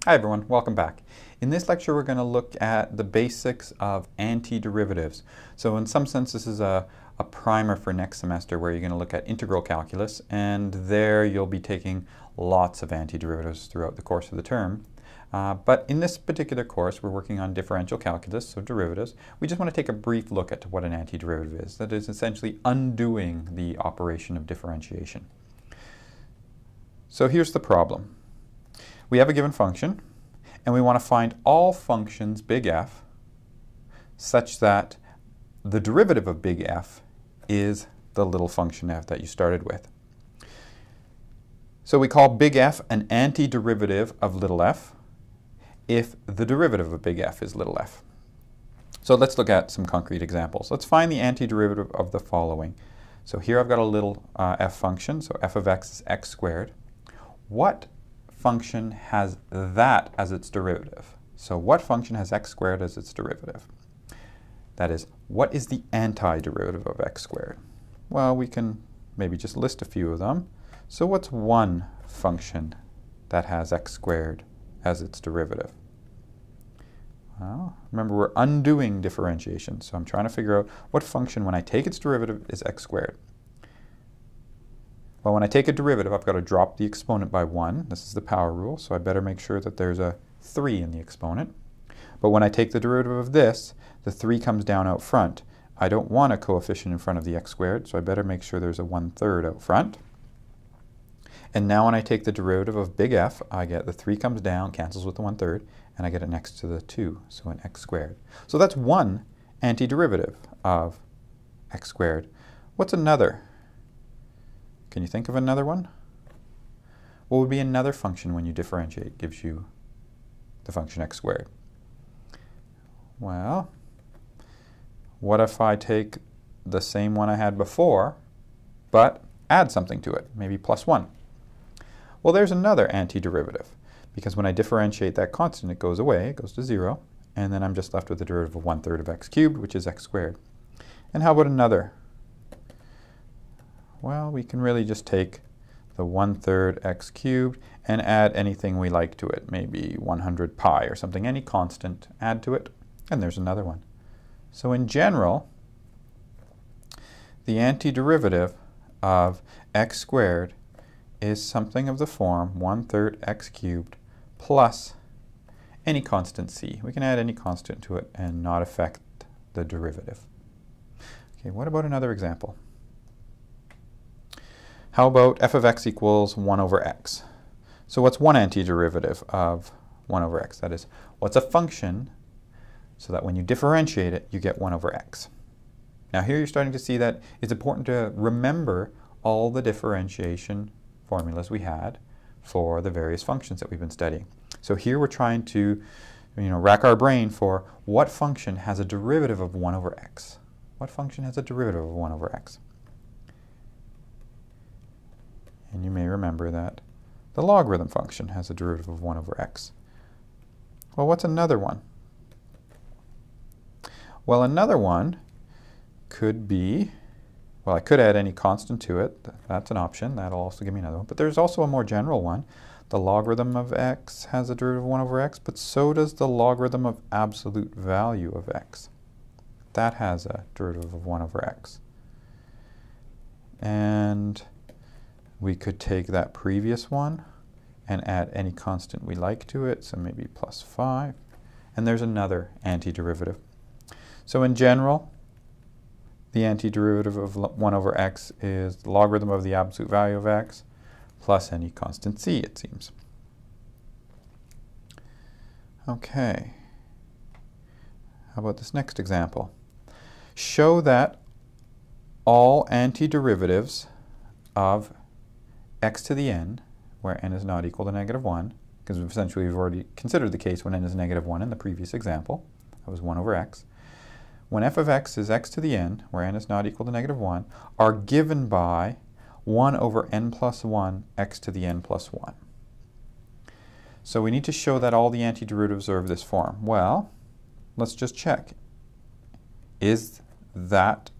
Hi everyone, welcome back. In this lecture we're going to look at the basics of antiderivatives. So in some sense this is a primer for next semester where you're going to look at integral calculus, and there you'll be taking lots of antiderivatives throughout the course of the term. But in this particular course we're working on differential calculus, so derivatives. We just want to take a brief look at what an antiderivative is. That is essentially undoing the operation of differentiation. So here's the problem. We have a given function, and we want to find all functions big F such that the derivative of big F is the little function f that you started with. So we call big F an antiderivative of little f if the derivative of big F is little f. So let's look at some concrete examples. Let's find the antiderivative of the following. So here I've got a little f function, so f of x is x squared. What function has that as its derivative? So what function has x squared as its derivative? That is, what is the antiderivative of x squared? Well, we can maybe just list a few of them. So what's one function that has x squared as its derivative? Well, remember we're undoing differentiation, so I'm trying to figure out what function when I take its derivative is x squared. Well, when I take a derivative, I've got to drop the exponent by 1. This is the power rule, so I better make sure that there's a 3 in the exponent. But when I take the derivative of this, the 3 comes down out front. I don't want a coefficient in front of the x squared, so I better make sure there's a 1/3 out front. And now when I take the derivative of big F, I get the 3 comes down, cancels with the 1/3, and I get it next to the 2, so an x squared. So that's one antiderivative of x squared. What's another? Can you think of another one? What would be another function when you differentiate gives you the function x squared? Well, what if I take the same one I had before, but add something to it, maybe plus 1? Well, there's another antiderivative, because when I differentiate that constant, it goes away, it goes to 0, and then I'm just left with the derivative of 1/3 of x cubed, which is x squared. And how about another? Well, we can really just take the 1/3 x cubed and add anything we like to it, maybe 100 pi or something, any constant, add to it, and there's another one. So in general, the antiderivative of x squared is something of the form 1/3 x cubed plus any constant c. We can add any constant to it and not affect the derivative. Okay, what about another example? How about f of x equals 1 over x? So what's one antiderivative of 1 over x? That is, what's a function so that when you differentiate it, you get 1 over x? Now here you're starting to see that it's important to remember all the differentiation formulas we had for the various functions that we've been studying. So here we're trying to rack our brain for what function has a derivative of 1 over x? What function has a derivative of 1 over x? And you may remember that the logarithm function has a derivative of 1 over x. Well, what's another one? Well, another one could be, well, I could add any constant to it. That's an option. That'll also give me another one. But there's also a more general one. The logarithm of x has a derivative of 1 over x, but so does the logarithm of absolute value of x. That has a derivative of 1 over x. And we could take that previous one and add any constant we like to it, so maybe plus 5. And there's another antiderivative. So in general, the antiderivative of 1 over x is the logarithm of the absolute value of x plus any constant c, it seems. Okay. How about this next example? Show that all antiderivatives of x to the n, where n is not equal to -1, because essentially we've already considered the case when n is -1 in the previous example. That was 1 over x. When f of x is x to the n, where n is not equal to -1, are given by 1 over n plus 1 x to the n plus 1. So we need to show that all the antiderivatives are of this form. Well, let's just check. Is that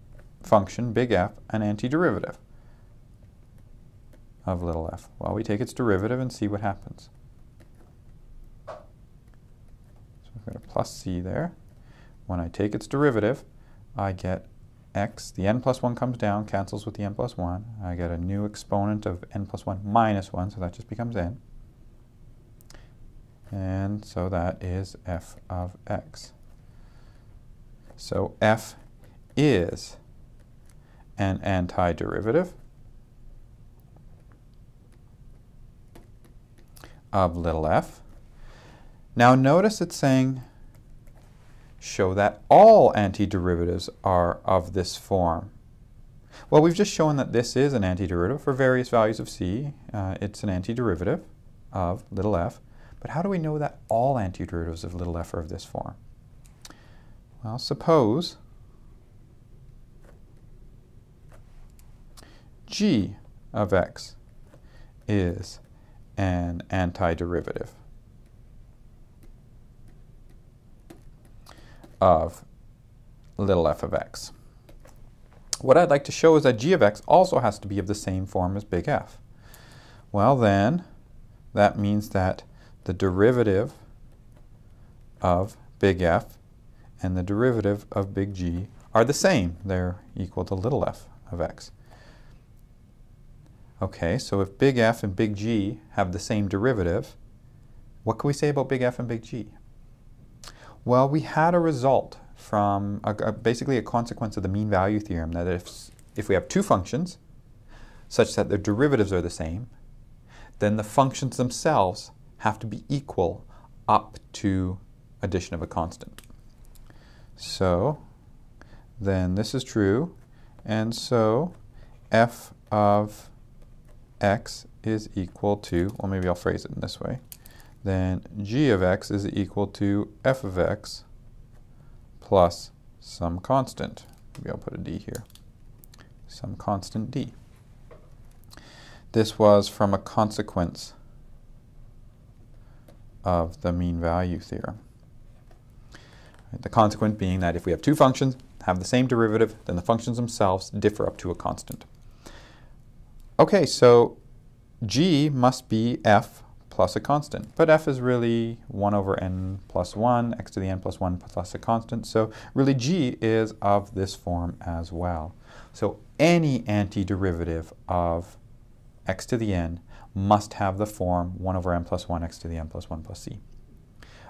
function, big F, an antiderivative of little f? Well, we take its derivative and see what happens. plus c there. When I take its derivative, I get x, the n plus 1 comes down, cancels with the n plus 1. I get a new exponent of n plus 1 minus 1, so that just becomes n. And so that is f of x. So f is an antiderivative of little f. Now notice it's saying show that all antiderivatives are of this form. Well, we've just shown that this is an antiderivative for various values of c. It's an antiderivative of little f. But how do we know that all antiderivatives of little f are of this form? Well, suppose g of x is an antiderivative of little f of x. What I'd like to show is that g of x also has to be of the same form as big F. Well then, that means that the derivative of big F and the derivative of big G are the same. They're equal to little f of x. Okay, so if big F and big G have the same derivative, what can we say about big F and big G? Well, we had a result from basically a consequence of the mean value theorem that if we have two functions such that their derivatives are the same, then the functions themselves have to be equal up to addition of a constant. So then this is true, and so f of x is equal to, well, maybe I'll phrase it in this way, then g of x is equal to f of x plus some constant. Maybe I'll put a d here. Some constant d. This was from a consequence of the mean value theorem. The consequence being that if we have two functions have the same derivative, then the functions themselves differ up to a constant. Okay, so g must be f plus a constant. But f is really 1 over n plus 1, x to the n plus 1 plus a constant. So really g is of this form as well. So any antiderivative of x to the n must have the form 1 over n plus 1 x to the n plus 1 plus c.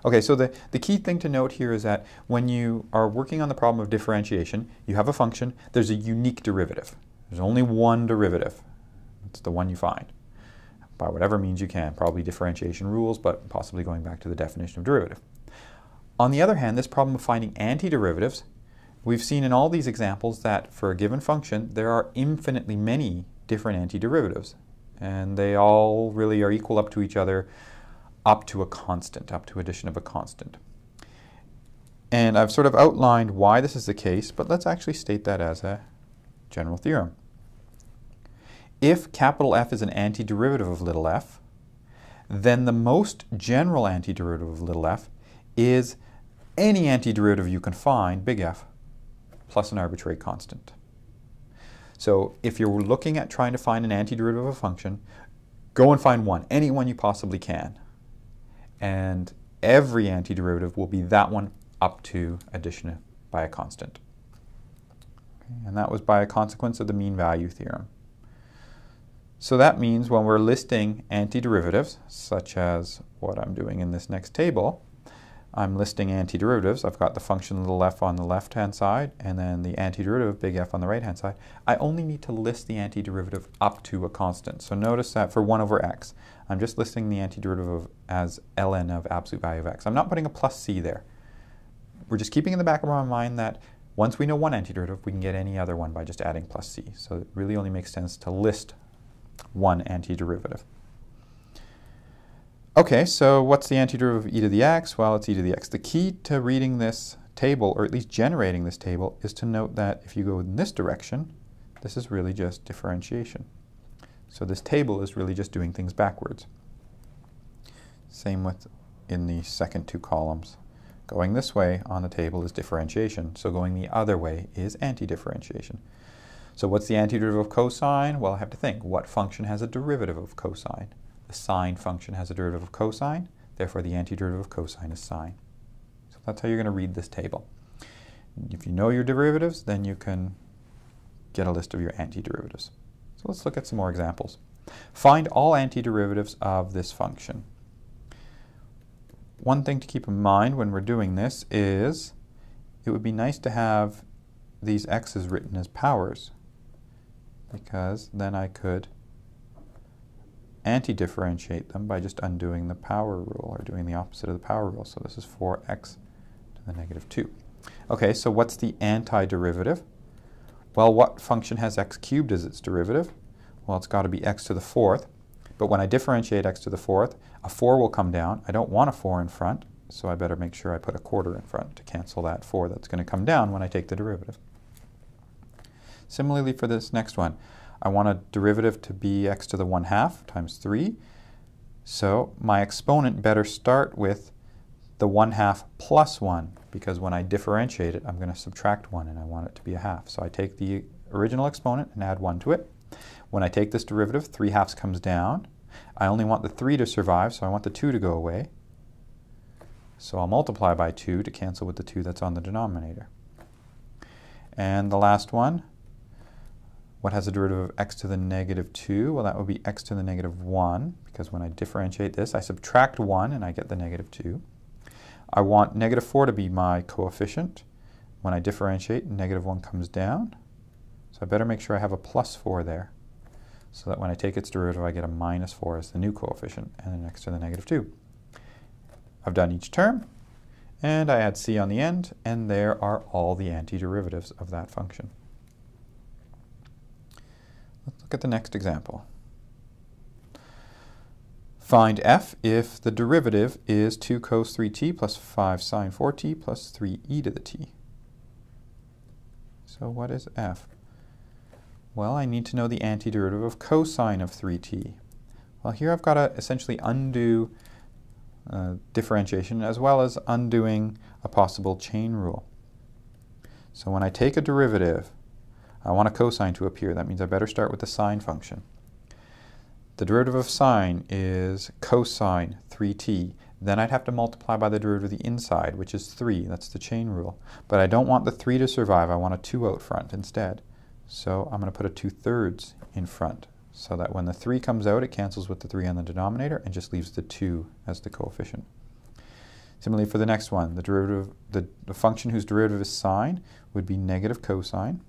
Okay, so the key thing to note here is that when you are working on the problem of differentiation, you have a function, there's a unique derivative. There's only one derivative. It's the one you find, by whatever means you can, probably differentiation rules, but possibly going back to the definition of derivative. On the other hand, this problem of finding antiderivatives, we've seen in all these examples that for a given function, there are infinitely many different antiderivatives, and they all really are equal up to each other, up to a constant, up to addition of a constant. And I've sort of outlined why this is the case, but let's actually state that as a general theorem. If capital F is an antiderivative of little f, then the most general antiderivative of little f is any antiderivative you can find, big F, plus an arbitrary constant. So if you're looking at trying to find an antiderivative of a function, go and find one, any one you possibly can. And every antiderivative will be that one up to addition by a constant. Okay, and that was by a consequence of the mean value theorem. So that means when we're listing antiderivatives, such as what I'm doing in this next table, I'm listing antiderivatives. I've got the function little f on the left-hand side, and then the antiderivative big F on the right-hand side. I only need to list the antiderivative up to a constant. So notice that for 1 over x, I'm just listing the antiderivative as ln of absolute value of x. I'm not putting a plus c there. We're just keeping in the back of our mind that once we know one antiderivative, we can get any other one by just adding plus c. So it really only makes sense to list one antiderivative. Okay, so what's the antiderivative of e to the x? Well, it's e to the x. The key to reading this table, or at least generating this table, is to note that if you go in this direction, this is really just differentiation. So this table is really just doing things backwards. Same with in the second two columns. Going this way on the table is differentiation, so going the other way is antidifferentiation. So what's the antiderivative of cosine? Well, I have to think, what function has a derivative of cosine? The sine function has a derivative of cosine, therefore the antiderivative of cosine is sine. So That's how you're going to read this table. If you know your derivatives, then you can get a list of your antiderivatives. So let's look at some more examples. Find all antiderivatives of this function. One thing to keep in mind when we're doing this is it would be nice to have these x's written as powers, because then I could anti-differentiate them by just undoing the power rule, or doing the opposite of the power rule. So this is 4x to the negative 2. Okay, so what's the antiderivative? Well, what function has x cubed as its derivative? Well, it's got to be x to the 4th. But when I differentiate x to the 4th, a 4 will come down. I don't want a 4 in front, so I better make sure I put a quarter in front to cancel that 4 that's going to come down when I take the derivative. Similarly for this next one, I want a derivative to be x to the 1/2 times 3. So my exponent better start with the 1/2 plus 1, because when I differentiate it, I'm going to subtract 1, and I want it to be a half. So I take the original exponent and add 1 to it. When I take this derivative, 3/2 comes down. I only want the 3 to survive, so I want the 2 to go away. So I'll multiply by 2 to cancel with the 2 that's on the denominator. And the last one, what has a derivative of x to the negative 2? Well, that would be x to the negative 1, because when I differentiate this, I subtract 1 and I get the negative 2. I want negative 4 to be my coefficient. When I differentiate, negative 1 comes down. So I better make sure I have a plus 4 there, so that when I take its derivative, I get a minus 4 as the new coefficient, and then x to the negative 2. I've done each term, and I add c on the end, and there are all the antiderivatives of that function. Let's look at the next example. Find f if the derivative is 2 cos 3t plus 5 sin 4t plus 3e to the t. So what is f? Well, I need to know the antiderivative of cosine of 3t. Well, here I've got to essentially undo differentiation, as well as undoing a possible chain rule. So when I take a derivative, I want a cosine to appear. That means I better start with the sine function. The derivative of sine is cosine 3t. Then I'd have to multiply by the derivative of the inside, which is 3. That's the chain rule. But I don't want the 3 to survive. I want a 2 out front instead. So I'm going to put a 2/3 in front, so that when the 3 comes out, it cancels with the 3 on the denominator and just leaves the 2 as the coefficient. Similarly for the next one, the derivative, the function whose derivative is sine would be negative cosine.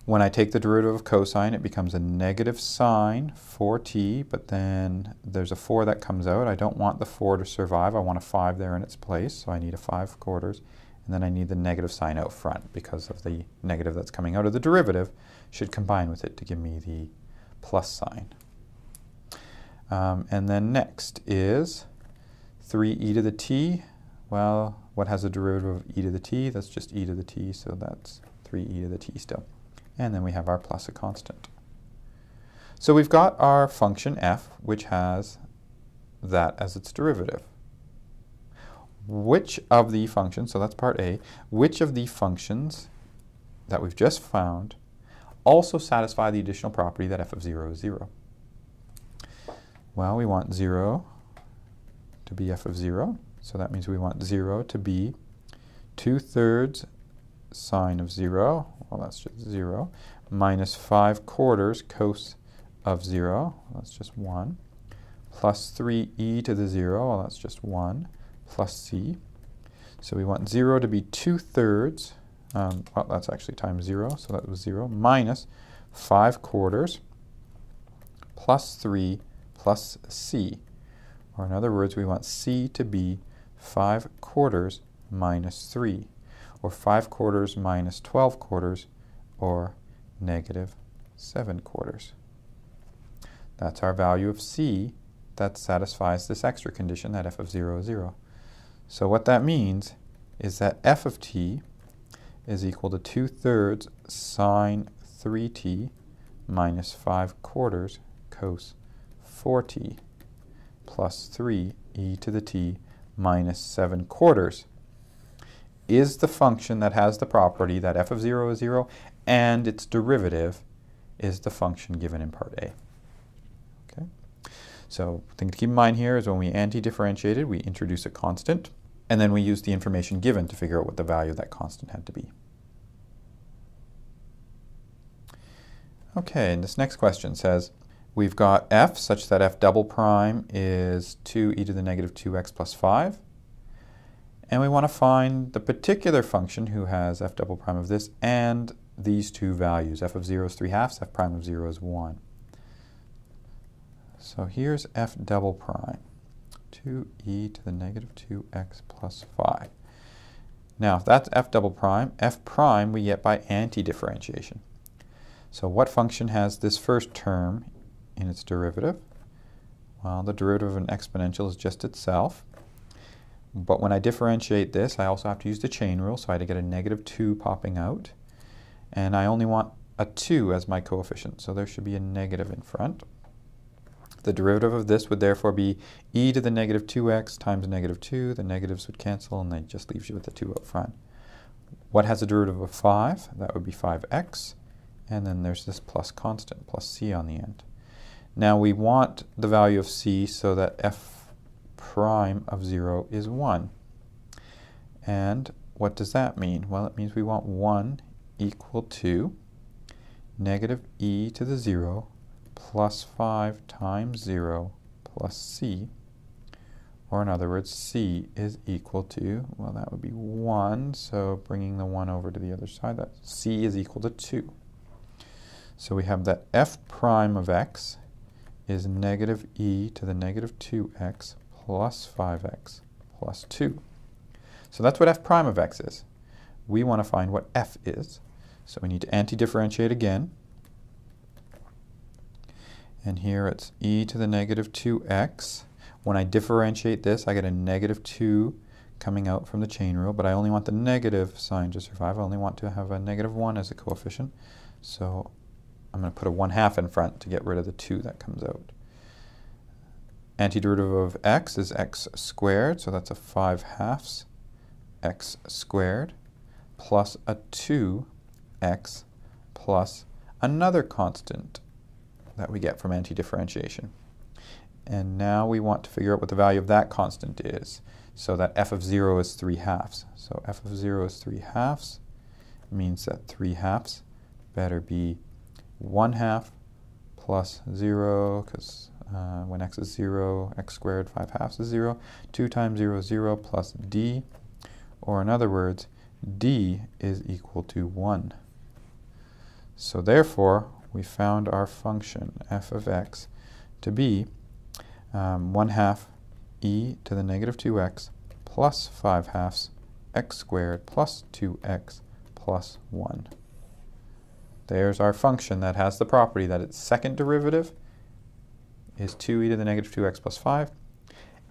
When I take the derivative of cosine, it becomes a negative sine 4t, but then there's a 4 that comes out. I don't want the 4 to survive. I want a 5 there in its place, so I need a 5/4. And then I need the negative sign out front, because of the negative that's coming out of the derivative should combine with it to give me the plus sign. And then next is 3e to the t. Well, what has a derivative of e to the t? That's just e to the t, so that's 3e to the t still. And then we have our plus a constant. So we've got our function f, which has that as its derivative. Which of the functions, so that's part A, which of the functions that we've just found also satisfy the additional property that f of 0 is 0? Well, we want 0 to be f of 0, so that means we want 0 to be 2/3 sine of 0, well that's just 0, minus 5/4 cos of 0, well, that's just 1, plus 3e to the 0, well that's just 1, plus c. So we want 0 to be 2/3, well that's actually times 0, so that was 0, minus 5/4 plus 3 plus c. Or in other words, we want c to be 5/4 minus 3, or 5/4 minus 12/4, or negative 7/4. That's our value of c that satisfies this extra condition that f of 0 is 0. So what that means is that f of t is equal to 2/3 sine 3t minus 5/4 cos 4t plus 3e to the t minus 7/4 is the function that has the property that f of 0 is 0, and its derivative is the function given in part A. Okay? So the thing to keep in mind here is when we anti-differentiated, we introduce a constant, and then we use the information given to figure out what the value of that constant had to be. Okay, and this next question says, we've got f such that f double prime is 2e to the negative 2x plus 5. And we want to find the particular function who has f double prime of this and these two values. F of 0 is 3/2, f prime of 0 is 1. So here's f double prime, 2e to the negative 2x plus 5. Now, if that's f double prime, f prime we get by anti-differentiation. So what function has this first term in its derivative? Well, the derivative of an exponential is just itself. But when I differentiate this, I also have to use the chain rule, so I had to get a negative 2 popping out. And I only want a 2 as my coefficient, so there should be a negative in front. The derivative of this would therefore be e to the negative 2x times negative 2. The negatives would cancel, and that just leaves you with the 2 up front. What has a derivative of 5? That would be 5x. And then there's this plus constant, plus c on the end. Now we want the value of c so that f prime of 0 is 1. And what does that mean? Well, it means we want 1 equal to negative e to the 0 plus 5 times 0 plus c. Or in other words, c is equal to, well, that would be 1. So bringing the 1 over to the other side, that c is equal to 2. So we have that f prime of x is negative e to the negative 2x plus 5x plus 2. So that's what f prime of x is. We want to find what f is. So we need to anti-differentiate again. And here it's e to the negative 2x. When I differentiate this, I get a negative 2 coming out from the chain rule, but I only want the negative sign to survive. I only want to have a negative 1 as a coefficient. So I'm going to put a 1/2 in front to get rid of the 2 that comes out. Antiderivative of x is x squared, so that's a 5/2 x squared plus a 2x plus another constant that we get from anti-differentiation. And now we want to figure out what the value of that constant is. So that f of 0 is 3/2. So f of 0 is 3/2 means that 3/2 better be 1/2 plus 0, because when x is 0, x squared 5/2 is 0. 2 times 0 is 0 plus d, or in other words, d is equal to 1. So therefore, we found our function f of x to be 1/2 e to the negative 2x plus 5/2 x squared plus 2x plus 1. There's our function that has the property that its second derivative is 2e to the negative 2x plus 5,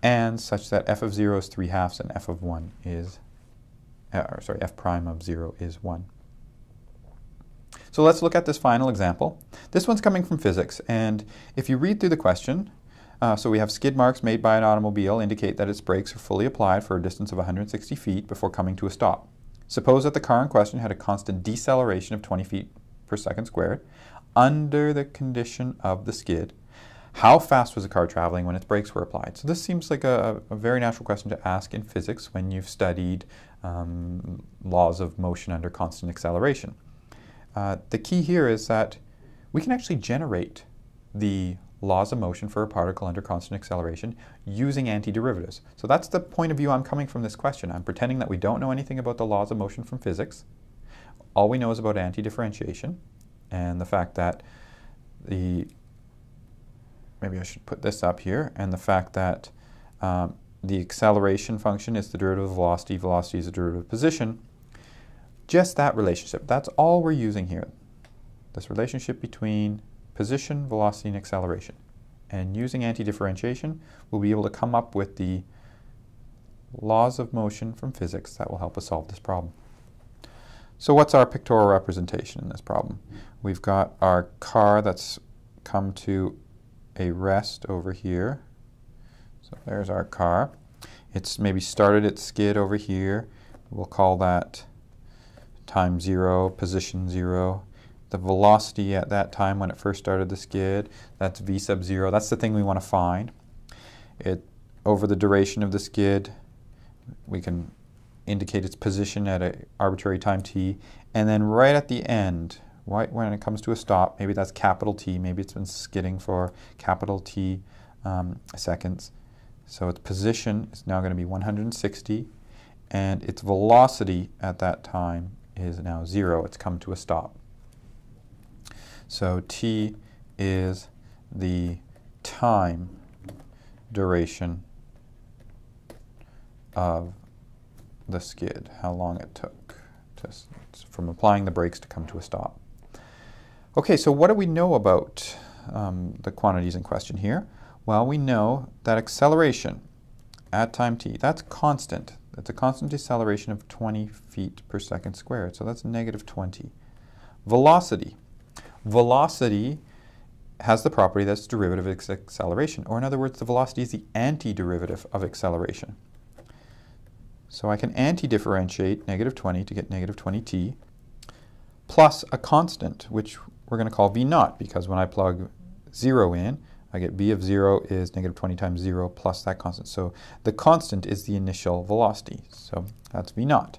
and such that f of 0 is 3/2 and f of 1 is, f prime of 0 is 1. So let's look at this final example. This one's coming from physics, and if you read through the question, so we have skid marks made by an automobile indicate that its brakes are fully applied for a distance of 160 feet before coming to a stop. Suppose that the car in question had a constant deceleration of 20 feet per second squared under the condition of the skid. How fast was the car traveling when its brakes were applied? So this seems like a very natural question to ask in physics when you've studied laws of motion under constant acceleration. The key here is that we can actually generate the laws of motion for a particle under constant acceleration using antiderivatives. So that's the point of view I'm coming from this question. I'm pretending that we don't know anything about the laws of motion from physics. All we know is about anti-differentiation and the fact that maybe I should put this up here, and the fact that the acceleration function is the derivative of velocity, velocity is the derivative of position. Just that relationship. That's all we're using here. This relationship between position, velocity, and acceleration. And using anti-differentiation, we'll be able to come up with the laws of motion from physics that will help us solve this problem. So what's our pictorial representation in this problem? We've got our car that's come to a rest over here. So there's our car. It's maybe started its skid over here. We'll call that time 0, position 0. the velocity at that time when it first started the skid, that's v sub 0. That's the thing we want to find. Over the duration of the skid, we can indicate its position at an arbitrary time t, and then right at the end, right when it comes to a stop, maybe that's capital T, maybe it's been skidding for capital T seconds. So its position is now going to be 160, and its velocity at that time is now 0. It's come to a stop. So t is the time duration of the skid, how long it took from applying the brakes to come to a stop. Okay, so what do we know about the quantities in question here? Well, we know that acceleration at time t, that's constant. That's a constant deceleration of 20 feet per second squared, so that's negative 20. Velocity. Velocity has the property that's derivative of acceleration, or in other words, the velocity is the antiderivative of acceleration. So I can anti-differentiate negative 20 to get negative 20t plus a constant, which we're going to call v naught, because when I plug 0 in, I get v of 0 is negative 20 times 0 plus that constant. So the constant is the initial velocity. So that's v naught.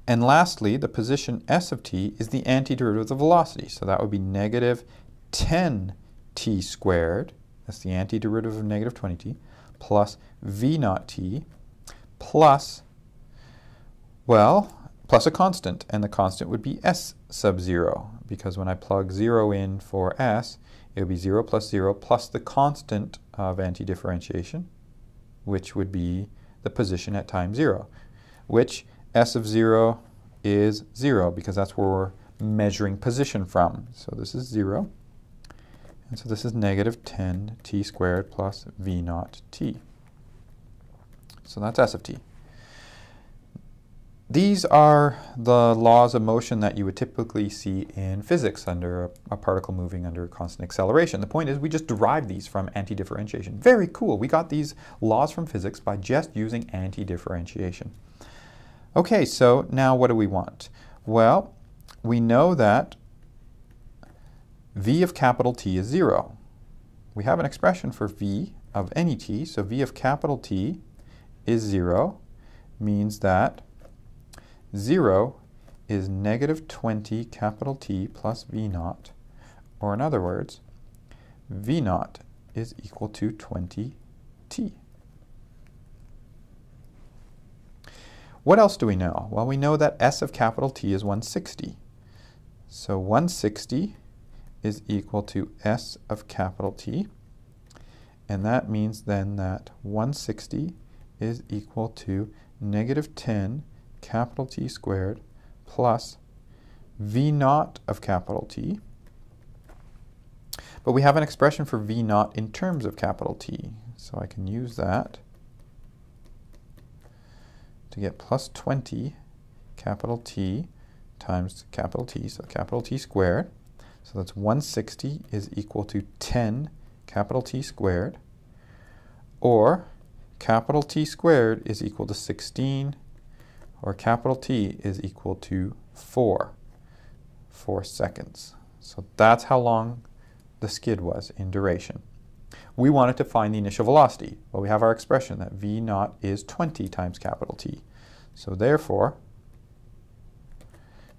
And lastly, the position s of t is the antiderivative of the velocity. So that would be negative 10t squared, that's the antiderivative of negative 20t, plus v naught t plus, well, plus a constant. And the constant would be s sub 0, because when I plug 0 in for s, it would be 0 plus the constant of antidifferentiation, which would be the position at time 0, which s of 0 is 0, because that's where we're measuring position from. So this is 0, and so this is negative 10t squared plus v naught t. So that's s of t. These are the laws of motion that you would typically see in physics under a particle moving under constant acceleration. The point is we just derived these from antidifferentiation. Very cool. We got these laws from physics by just using antidifferentiation. Okay, so now what do we want? Well, we know that v of capital T is 0. We have an expression for v of any t, so v of capital T is 0, means that 0 is negative 20 capital T plus v naught, or in other words, v naught is equal to 20t. What else do we know? Well, we know that s of capital T is 160. So 160 is equal to s of capital T, and that means then that 160 is equal to negative 10 capital T squared plus v naught of capital T. But we have an expression for v naught in terms of capital T, so I can use that to get plus 20 capital T times capital T, so capital T squared. So that's 160 is equal to 10 capital T squared, or capital T squared is equal to 16, or capital T is equal to 4 seconds. So that's how long the skid was in duration. We wanted to find the initial velocity. Well, we have our expression that v naught is 20 times capital T. So therefore,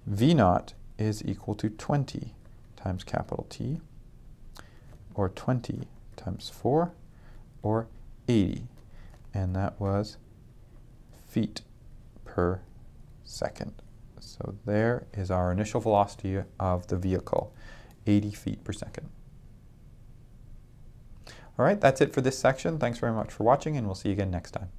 v naught is equal to 20 times capital T, or 20 times 4, or 80. And that was feet per second. So there is our initial velocity of the vehicle, 80 feet per second. All right, that's it for this section. Thanks very much for watching, and we'll see you again next time.